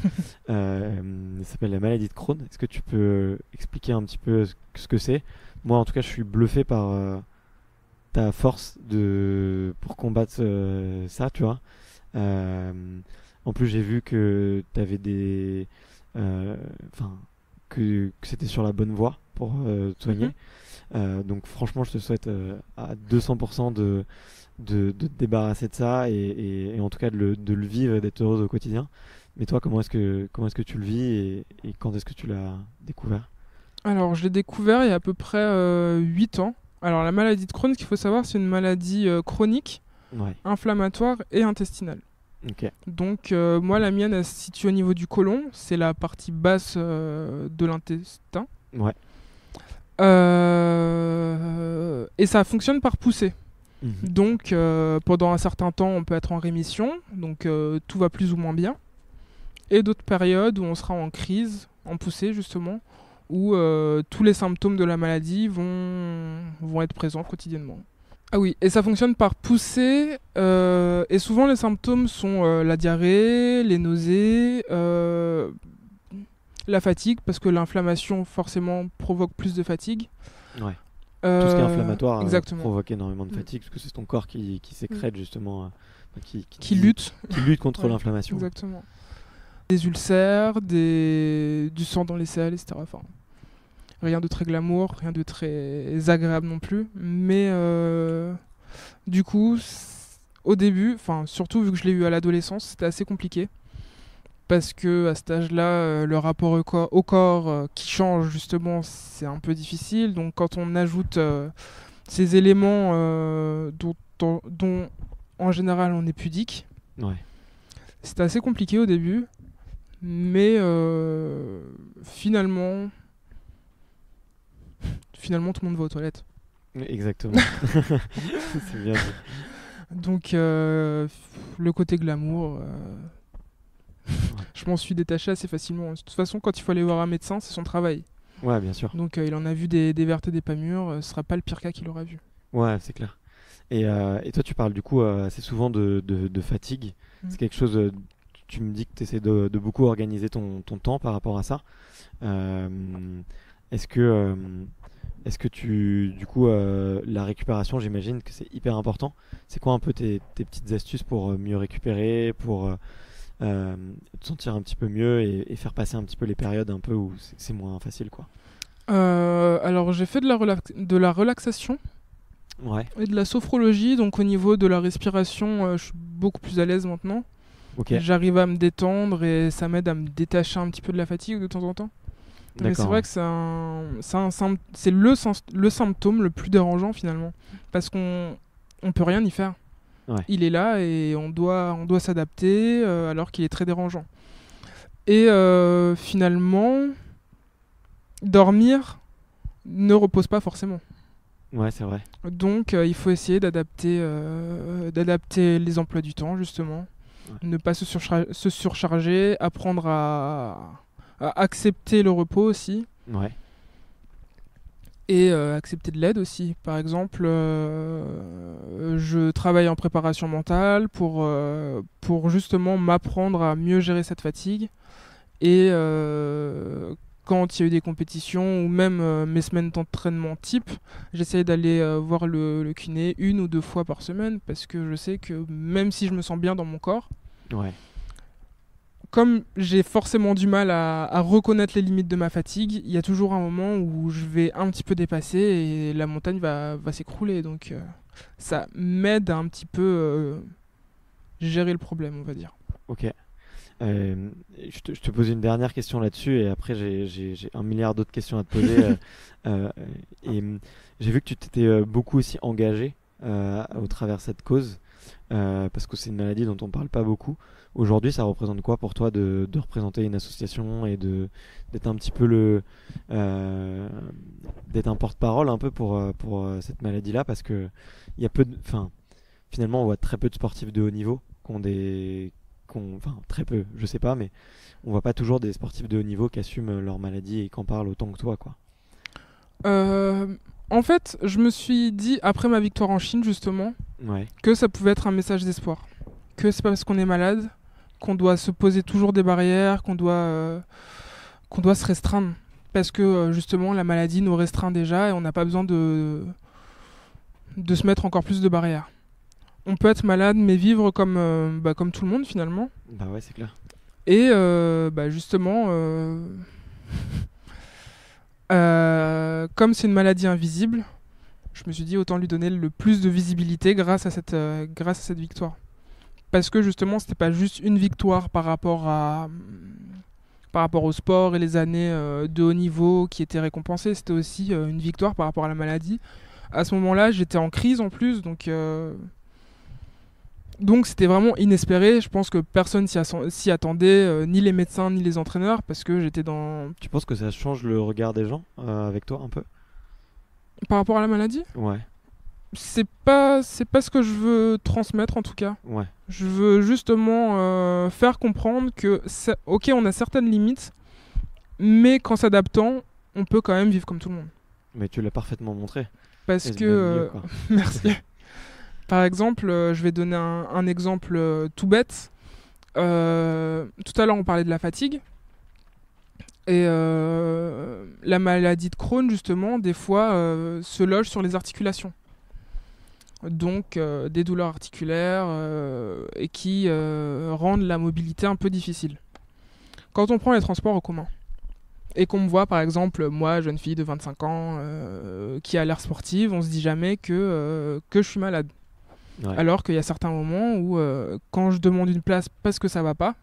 Ça s'appelle la maladie de Crohn. Est-ce que tu peux expliquer un petit peu ce que c'est? Moi, en tout cas, je suis bluffé par ta force pour combattre ça, tu vois. Euh, En plus, j'ai vu que tu avais enfin, que c'était sur la bonne voie pour te soigner. Donc franchement, je te souhaite à 200% de te débarrasser de ça et en tout cas de le vivre et d'être heureuse au quotidien. Mais toi, comment est-ce que tu le vis et quand est-ce que tu l'as découvert? Alors, je l'ai découvert il y a à peu près 8 ans. Alors, la maladie de Crohn, ce qu'il faut savoir, c'est une maladie chronique, Ouais, inflammatoire et intestinale. ok, Donc moi la mienne elle se situe au niveau du côlon, c'est la partie basse de l'intestin. ouais. Et ça fonctionne par poussée. Mhm. Donc pendant un certain temps on peut être en rémission, donc tout va plus ou moins bien. Et d'autres périodes où on sera en crise, en poussée justement, où tous les symptômes de la maladie vont être présents quotidiennement. Ah oui, et ça fonctionne par poussée, et souvent les symptômes sont la diarrhée, les nausées, la fatigue, parce que l'inflammation forcément provoque plus de fatigue. Ouais. Tout ce qui est inflammatoire Exactement. provoque énormément de fatigue parce que c'est ton corps qui sécrète justement, Qui lutte. qui lutte contre Ouais, l'inflammation. Exactement. Des ulcères, du sang dans les selles, etc. Enfin, rien de très glamour, rien de très agréable non plus. Mais du coup, au début, surtout vu que je l'ai eu à l'adolescence, c'était assez compliqué. Parce que à cet âge-là, le rapport au corps qui change justement, c'est un peu difficile. Donc quand on ajoute ces éléments dont en général on est pudique, Ouais. c'était assez compliqué au début. Mais finalement, tout le monde va aux toilettes. Exactement. C'est bien dit. Donc le côté glamour, je m'en suis détaché assez facilement. De toute façon, quand il faut aller voir un médecin, c'est son travail. Ouais, bien sûr. Donc il en a vu des vertes et des pas mûres, ce sera pas le pire cas qu'il aura vu. Ouais, c'est clair. Et toi, tu parles du coup assez souvent de fatigue. C'est quelque chose, tu me dis que tu essaies de beaucoup organiser ton temps par rapport à ça. Euh, est-ce que, est-ce que du coup, la récupération, j'imagine que c'est hyper important. C'est quoi un peu tes petites astuces pour mieux récupérer, pour te sentir un petit peu mieux et faire passer un petit peu les périodes un peu où c'est moins facile, quoi. Alors j'ai fait de la relaxation Ouais, et de la sophrologie, donc au niveau de la respiration, je suis beaucoup plus à l'aise maintenant. ok. J'arrive à me détendre et ça m'aide à me détacher un petit peu de la fatigue de temps en temps. Mais c'est D'accord. vrai que c'est le symptôme le plus dérangeant finalement, parce qu'on peut rien y faire. Ouais. Il est là et on doit s'adapter alors qu'il est très dérangeant. Et finalement, dormir ne repose pas forcément. Ouais, c'est vrai. Donc il faut essayer d'adapter les emplois du temps justement, Ouais. ne pas se surcharger, apprendre à accepter le repos aussi. Ouais. Et accepter de l'aide aussi. Par exemple, je travaille en préparation mentale pour justement m'apprendre à mieux gérer cette fatigue. Et quand il y a eu des compétitions ou même mes semaines d'entraînement type, j'essaye d'aller voir le kiné 1 ou 2 fois par semaine parce que je sais que même si je me sens bien dans mon corps, Ouais. comme j'ai forcément du mal à reconnaître les limites de ma fatigue, il y a toujours un moment où je vais un petit peu dépasser et la montagne va s'écrouler. Donc ça m'aide à un petit peu gérer le problème, on va dire. Ok. Je te pose une dernière question là-dessus et après j'ai un milliard d'autres questions à te poser. J'ai vu que tu t'étais beaucoup aussi engagé au travers de cette cause parce que c'est une maladie dont on parle pas beaucoup. Aujourd'hui, ça représente quoi pour toi de représenter une association et d'être un petit peu d'être un porte-parole un peu pour cette maladie-là parce que il y a finalement on voit très peu de sportifs de haut niveau qui ont enfin très peu, je sais pas, mais on voit pas toujours des sportifs de haut niveau qui assument leur maladie et qui en parlent autant que toi, quoi. En fait, je me suis dit, après ma victoire en Chine, justement, Ouais, que ça pouvait être un message d'espoir. Que c'est pas parce qu'on est malade qu'on doit se poser toujours des barrières, qu'on doit se restreindre. Parce que justement, la maladie nous restreint déjà et on n'a pas besoin de se mettre encore plus de barrières. On peut être malade, mais vivre comme tout le monde finalement. bah ouais, c'est clair. Et justement, comme c'est une maladie invisible, je me suis dit autant lui donner le plus de visibilité grâce à cette victoire. Parce que justement, c'était pas juste une victoire par rapport au sport et les années de haut niveau qui étaient récompensées, c'était aussi une victoire par rapport à la maladie. À ce moment-là, j'étais en crise en plus, donc c'était vraiment inespéré. Je pense que personne s'y attendait, ni les médecins, ni les entraîneurs, parce que j'étais dans... Tu penses que ça change le regard des gens avec toi un peu? Par rapport à la maladie, Ouais, c'est pas ce que je veux transmettre en tout cas. ouais, Je veux justement faire comprendre que, ok, on a certaines limites, mais qu'en s'adaptant, on peut quand même vivre comme tout le monde. mais tu l'as parfaitement montré. Parce Et que... même mieux, quoi. merci. Par exemple, je vais donner un exemple tout bête. Tout à l'heure, on parlait de la fatigue. Et la maladie de Crohn, justement, des fois, se loge sur les articulations. Donc, des douleurs articulaires et qui rendent la mobilité un peu difficile. Quand on prend les transports en commun, et qu'on me voit, par exemple, moi, jeune fille de 25 ans, qui a l'air sportive, on se dit jamais que je suis malade. Ouais. Alors qu'il y a certains moments où, quand je demande une place parce que ça va pas,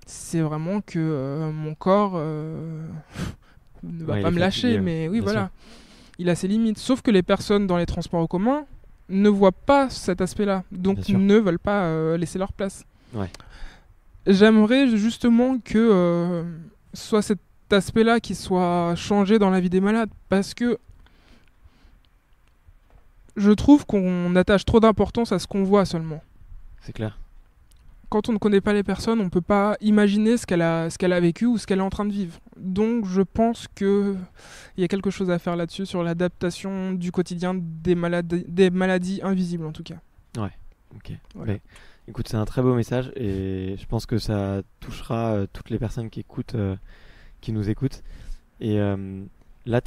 c'est vraiment que mon corps ne va pas me lâcher. fatigué, Mais oui, bien voilà. sûr. Il a ses limites. Sauf que les personnes dans les transports en commun ne voient pas cet aspect-là. Donc Bien sûr. ne veulent pas laisser leur place. Ouais. J'aimerais justement que ce soit cet aspect-là qui soit changé dans la vie des malades, parce que je trouve qu'on attache trop d'importance à ce qu'on voit seulement. C'est clair. Quand on ne connaît pas les personnes, on ne peut pas imaginer ce qu'elle a vécu ou ce qu'elle est en train de vivre. Donc je pense qu'il y a quelque chose à faire là-dessus, sur l'adaptation du quotidien des maladies invisibles en tout cas. Ouais, ok. Voilà. Mais, écoute, c'est un très beau message et je pense que ça touchera toutes les personnes qui nous écoutent. Et là,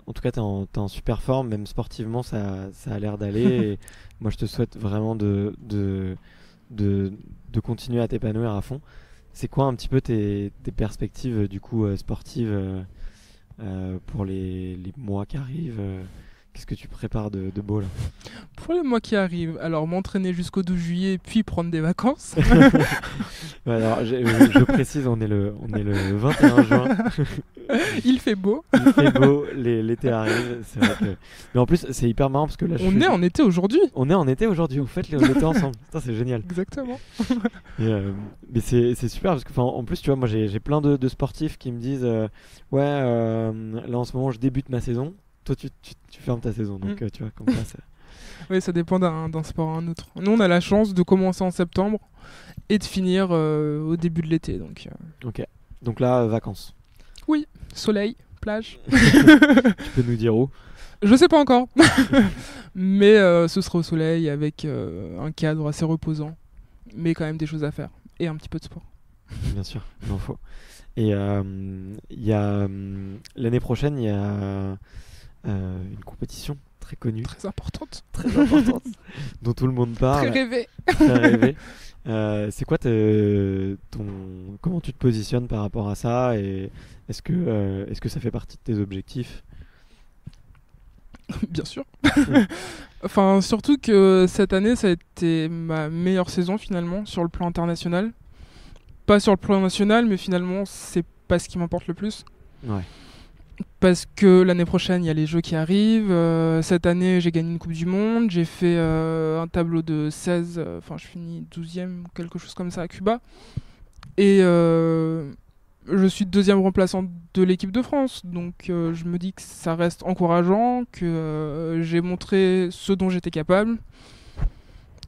en tout cas, t'es en super forme, même sportivement, ça a l'air d'aller. Et moi, je te souhaite vraiment de continuer à t'épanouir à fond. C'est quoi un petit peu tes perspectives du coup sportives pour les mois qui arrivent Qu'est-ce que tu prépares de beau là? Pour les mois qui arrivent, alors m'entraîner jusqu'au 12 juillet, puis prendre des vacances. Ouais, alors, je précise, on est le 21 juin. Il fait beau. Il fait beau, l'été arrive. C'est vrai que... Mais en plus, c'est hyper marrant parce que là, On est en été aujourd'hui. On est en été aujourd'hui, on fête l'été ensemble. Putain, c'est génial. Exactement. Et, mais c'est super parce que, en plus, tu vois, moi j'ai plein de sportifs qui me disent ouais, là en ce moment, je débute ma saison. Toi, tu fermes ta saison, donc tu vois, comme ça. Oui, ça dépend d'un sport à un autre. Nous, on a la chance de commencer en septembre et de finir au début de l'été. Donc, Ok. Donc là, vacances. oui, soleil, plage. Tu peux nous dire où? Je sais pas encore. Mais ce sera au soleil avec un cadre assez reposant. Mais quand même des choses à faire. Et un petit peu de sport. Bien sûr, il en faut. Et il y a l'année prochaine, il y a une compétition très connue, Très importante. très importante, dont tout le monde parle. Très rêvé. Très rêvé. C'est quoi comment tu te positionnes par rapport à ça et est-ce que ça fait partie de tes objectifs? Bien sûr. Enfin, surtout que cette année, ça a été ma meilleure saison finalement sur le plan international. Pas sur le plan national, mais finalement, c'est pas ce qui m'importe le plus. Ouais. Parce que l'année prochaine, il y a les Jeux qui arrivent. Cette année, j'ai gagné une Coupe du Monde. J'ai fait un tableau de 16. Enfin, je finis 12e, quelque chose comme ça à Cuba. Et je suis deuxième remplaçante de l'équipe de France. Donc, je me dis que ça reste encourageant, que j'ai montré ce dont j'étais capable.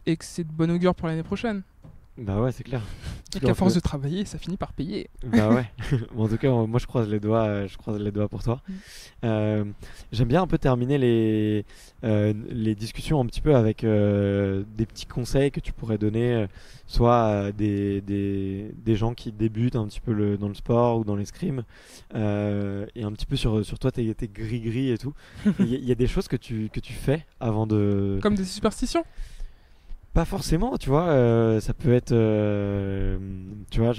Et que c'est de bon augure pour l'année prochaine. Bah ouais, c'est clair. Et qu'à force de travailler, ça finit par payer. Bah ouais. Bon, en tout cas, moi je croise les doigts pour toi. J'aime bien un peu terminer les discussions un petit peu avec des petits conseils que tu pourrais donner, soit à des gens qui débutent un petit peu dans le sport ou dans l'escrime, et un petit peu sur toi, tes gris-gris et tout. Il y a des choses que tu fais avant de... Comme des superstitions? Pas forcément, tu vois, ça peut être, tu vois,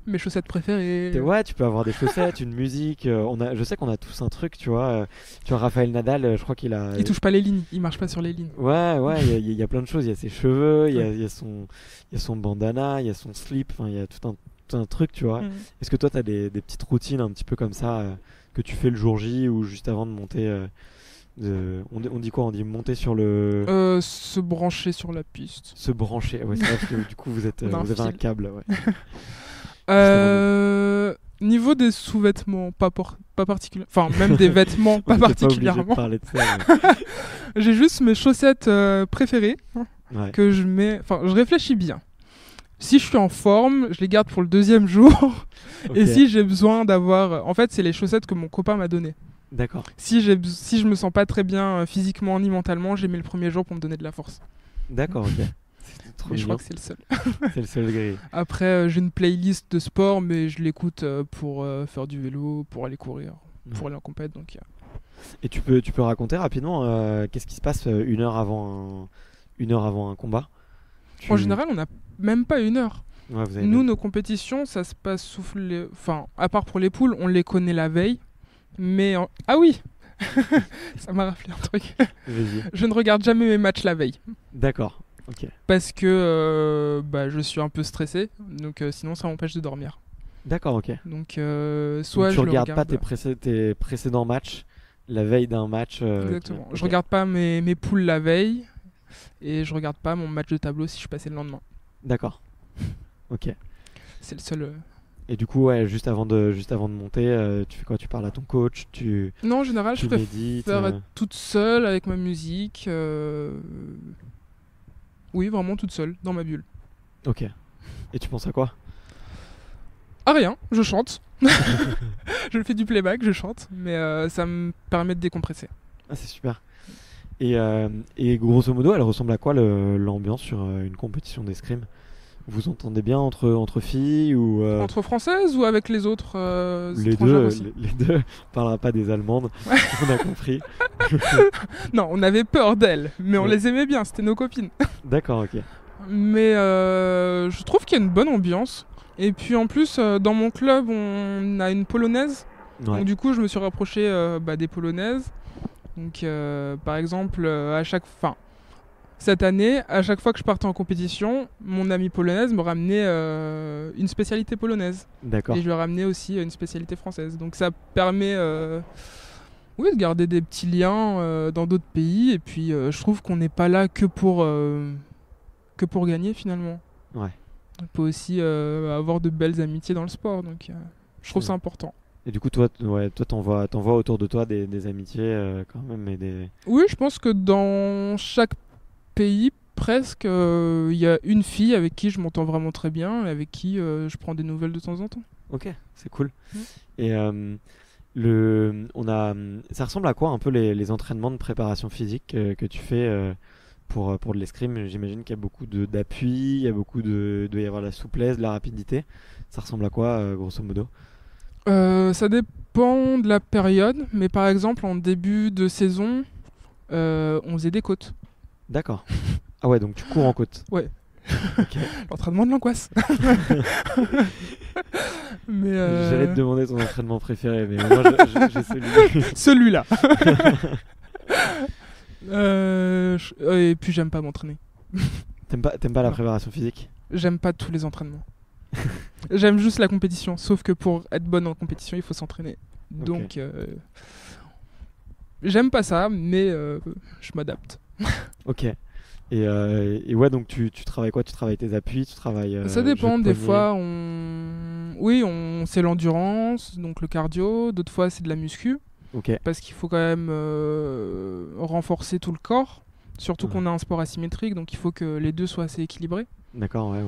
Mes chaussettes préférées. ouais, tu peux avoir des chaussettes, une musique. Je sais qu'on a tous un truc, tu vois. Tu vois, Raphaël Nadal, je crois qu'il a. Il touche pas les lignes, il marche pas sur les lignes. Ouais, il y a plein de choses. Il y a ses cheveux, il y a son bandana, il y a son slip. Enfin, il y a tout un truc, tu vois. Est-ce que toi, t'as des petites routines un petit peu comme ça que tu fais le jour J ou juste avant de monter on dit quoi? On dit monter sur le. Se brancher sur la piste. Se brancher. Ouais, c'est vrai que du coup, vous avez un câble. Ouais. Niveau des sous-vêtements, pas particulièrement. Enfin, même des vêtements, pas particulièrement. Pas obligé de parler de ça, mais... J'ai juste mes chaussettes préférées ouais. que je mets. Enfin, je réfléchis bien. Si je suis en forme, je les garde pour le deuxième jour. Okay. Et si j'ai besoin d'avoir. En fait, c'est les chaussettes que mon copain m'a données. D'accord. Si je me sens pas très bien physiquement ni mentalement, j'ai mis le premier jour pour me donner de la force. D'accord, ok. Mais je crois que c'est le seul. C'est le seul gris. Après, j'ai une playlist de sport, mais je l'écoute pour faire du vélo, pour aller courir, pour aller en compète. Donc, Et tu peux raconter rapidement qu'est-ce qui se passe une heure avant un combat? En général, on n'a même pas une heure. Ouais, Nous, nos compétitions, ça se passe sous les... Enfin, à part pour les poules, on les connaît la veille. Mais ah oui. Ça m'a rappelé un truc. Je ne regarde jamais mes matchs la veille. D'accord. Ok. Parce que je suis un peu stressé, donc sinon ça m'empêche de dormir. D'accord, ok. Donc soit donc tu regardes pas tes précédents matchs la veille d'un match. Exactement. Okay. Je regarde pas mes poules la veille et je regarde pas mon match de tableau si je suis passé le lendemain. D'accord. Ok. C'est le seul. Et du coup, ouais, juste avant de monter, tu fais quoi? Tu parles à ton coach, Non, en général, je tu médites. préfère être toute seule avec ma musique. Oui, vraiment toute seule, dans ma bulle. Ok. Et tu penses à quoi? Ah, rien, je chante. Je fais du playback, je chante, mais ça me permet de décompresser. Ah, c'est super. Et grosso modo, elle ressemble à quoi l'ambiance sur une compétition d'escrime? Vous entendez bien entre filles ou Entre françaises ou avec les autres les étrangères deux? aussi. Les deux. On parlera pas des Allemandes. On a compris. Non, on avait peur d'elles, mais on Ouais. les aimait bien, c'était nos copines. D'accord, ok. Mais je trouve qu'il y a une bonne ambiance. Et puis en plus, dans mon club, on a une polonaise. Ouais. Donc du coup, je me suis rapproché des polonaises. Donc par exemple, cette année, à chaque fois que je partais en compétition, mon amie polonaise me ramenait une spécialité polonaise. D'accord. Et je lui ramenais aussi une spécialité française. Donc ça permet de garder des petits liens dans d'autres pays. Et puis je trouve qu'on n'est pas là que pour gagner finalement. Ouais. On peut aussi avoir de belles amitiés dans le sport. Donc je trouve Ouais. ça important. Et du coup, toi, t'envoies autour de toi des amitiés quand même et des. Oui, je pense que dans chaque pays, presque, il y a une fille avec qui je m'entends vraiment très bien et avec qui je prends des nouvelles de temps en temps. Ok, c'est cool. Mm. Et ça ressemble à quoi un peu les entraînements de préparation physique que tu fais pour de l'escrime? J'imagine qu'il y a beaucoup d'appui, il y a doit y avoir de la souplesse, de la rapidité. Ça ressemble à quoi, grosso modo? Ça dépend de la période, mais par exemple en début de saison, on faisait des côtes. D'accord. Ah ouais, donc tu cours en côte. Ouais. Ok. L'entraînement de l'angoisse. Mais J'allais te demander ton entraînement préféré, mais moi j'ai celui. celui-là. Et puis j'aime pas m'entraîner. T'aimes pas la Non. préparation physique? J'aime pas tous les entraînements. J'aime juste la compétition, sauf que pour être bonne en compétition, il faut s'entraîner. Donc j'aime pas ça, mais je m'adapte. Ok. Et ouais, donc tu travailles quoi? Tu travailles tes appuis, tu travailles. Ça dépend, jeu de des poignet. fois c'est l'endurance, donc le cardio, d'autres fois c'est de la muscu, Ok. parce qu'il faut quand même renforcer tout le corps, surtout Ouais. qu'on a un sport asymétrique, donc il faut que les deux soient assez équilibrés. D'accord, ouais.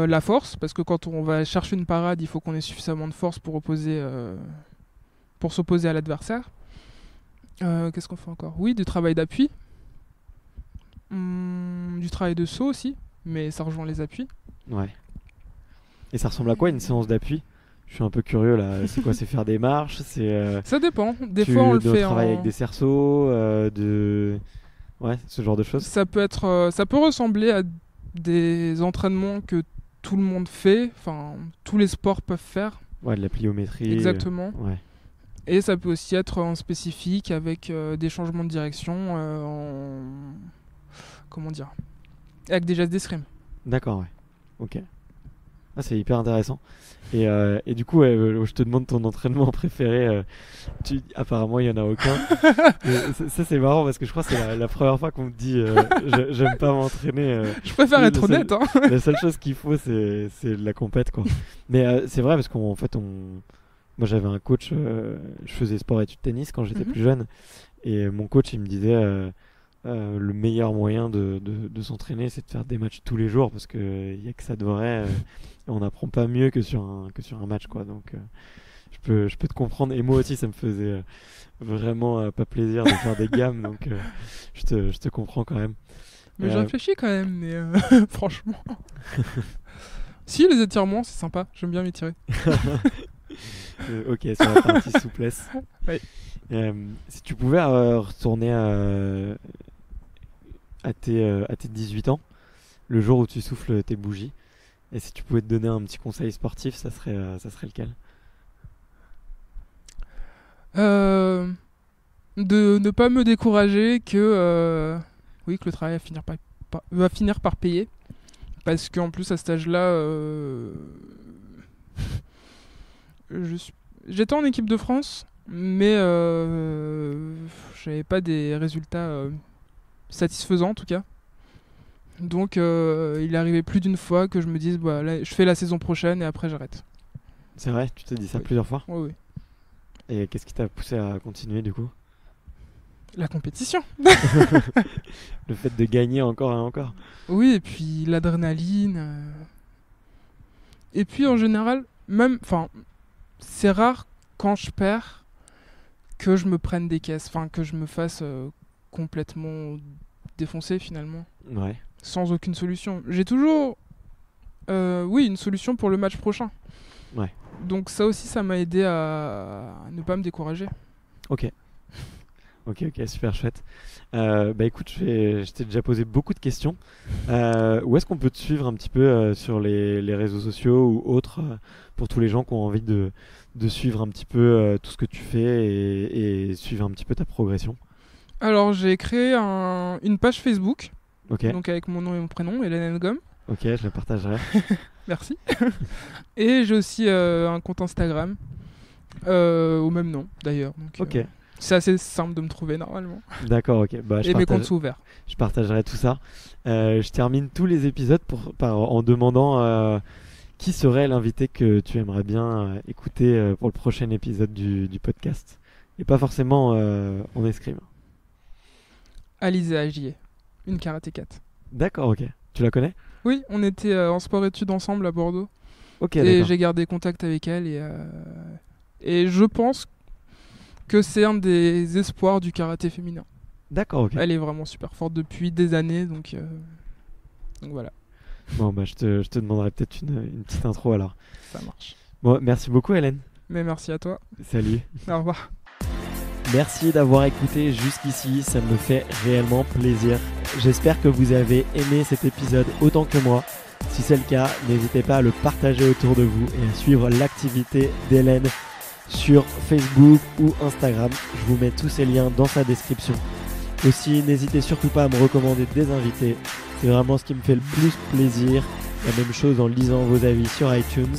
La force, parce que quand on va chercher une parade, il faut qu'on ait suffisamment de force pour s'opposer à l'adversaire. Qu'est-ce qu'on fait encore? Oui, du travail d'appui. Du travail de saut aussi, mais ça rejoint les appuis. Ouais. Et ça ressemble à quoi une séance d'appui? Je suis un peu curieux là. C'est quoi? C'est faire des marches? Ça dépend. Des Tu fois, on le dois fait travailler avec des cerceaux, ouais, ce genre de choses. Ça peut ressembler à des entraînements que tout le monde fait, enfin tous les sports peuvent faire. Ouais, de la pliométrie. Exactement. Ouais. Et ça peut aussi être en spécifique avec des changements de direction comment dire, avec des gestes d'escrime. D'accord, ouais. Ok. Ah, c'est hyper intéressant. Et du coup, ouais, je te demande ton entraînement préféré. Apparemment, il n'y en a aucun. Mais ça, c'est marrant parce que je crois que c'est la première fois qu'on me dit j'aime pas m'entraîner. Je préfère Le être seul- honnête. Hein. La seule chose qu'il faut, c'est de la compète, quoi. Mais c'est vrai parce qu'en fait, moi, j'avais un coach. Je faisais sport études tennis quand j'étais Mhm. plus jeune. Et mon coach, il me disait le meilleur moyen de s'entraîner, c'est de faire des matchs tous les jours parce qu'il n'y a que ça de vrai. Et on n'apprend pas mieux que sur un match, quoi. Donc, je peux te comprendre. Et moi aussi, ça me faisait vraiment pas plaisir de faire des gammes. Donc, je te comprends quand même. Mais je Euh, réfléchis quand même, mais franchement. Si, les étirements, c'est sympa, j'aime bien m'étirer. Ok, sur la partie souplesse. Oui. Si tu pouvais retourner à tes 18 ans, le jour où tu souffles tes bougies, et si tu pouvais te donner un petit conseil sportif, ça serait lequel? De ne pas me décourager que le travail va finir par payer. Parce qu'en plus, à cet âge-là, j'étais en équipe de France, mais j'avais pas des résultats satisfaisants en tout cas. Donc il est arrivé plus d'une fois que je me dise bah, là, je fais la saison prochaine et après j'arrête. C'est vrai, tu t'es dit ça Oui. plusieurs fois. Oui. Et qu'est-ce qui t'a poussé à continuer du coup? La compétition. Le fait de gagner encore et encore. Oui, et puis l'adrénaline. Et puis en général, même, enfin, c'est rare quand je perds que je me prenne des caisses, enfin que je me fasse complètement défoncer finalement, Ouais. sans aucune solution. J'ai toujours, oui, une solution pour le match prochain. Ouais. Donc ça aussi, ça m'a aidé à ne pas me décourager. Ok, super chouette. Bah écoute, je t'ai déjà posé beaucoup de questions. Où est-ce qu'on peut te suivre un petit peu sur les réseaux sociaux ou autres pour tous les gens qui ont envie de suivre un petit peu tout ce que tu fais et suivre un petit peu ta progression? Alors j'ai créé une page Facebook, Ok, donc avec mon nom et mon prénom, Hélène Ngom. ok, je le partagerai. Merci. Et j'ai aussi un compte Instagram, au même nom d'ailleurs. Donc, Ok, c'est assez simple de me trouver normalement. d'accord, ok. Bah, Et mes comptes sont ouverts. je partagerai tout ça. Je termine tous les épisodes en demandant qui serait l'invité que tu aimerais bien écouter pour le prochain épisode du podcast. Et pas forcément en escrime. Alizé Agier, une karatékate. D'accord, ok. Tu la connais? Oui, on était en sport-études ensemble à Bordeaux. Ok, Et d'accord. j'ai gardé contact avec elle. Et je pense que c'est un des espoirs du karaté féminin. D'accord, ok. Elle est vraiment super forte depuis des années. Donc voilà, Bon, bah, je te demanderai peut-être une petite intro alors. ça marche. Bon, merci beaucoup, Hélène. Mais merci à toi. Salut. Au revoir. Merci d'avoir écouté jusqu'ici, ça me fait réellement plaisir. J'espère que vous avez aimé cet épisode autant que moi. Si c'est le cas, n'hésitez pas à le partager autour de vous et à suivre l'activité d'Hélène sur Facebook ou Instagram. Je vous mets tous ces liens dans sa description. Aussi, n'hésitez surtout pas à me recommander des invités. C'est vraiment ce qui me fait le plus plaisir. La même chose en lisant vos avis sur iTunes.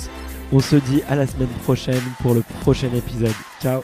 On se dit à la semaine prochaine pour le prochain épisode. Ciao!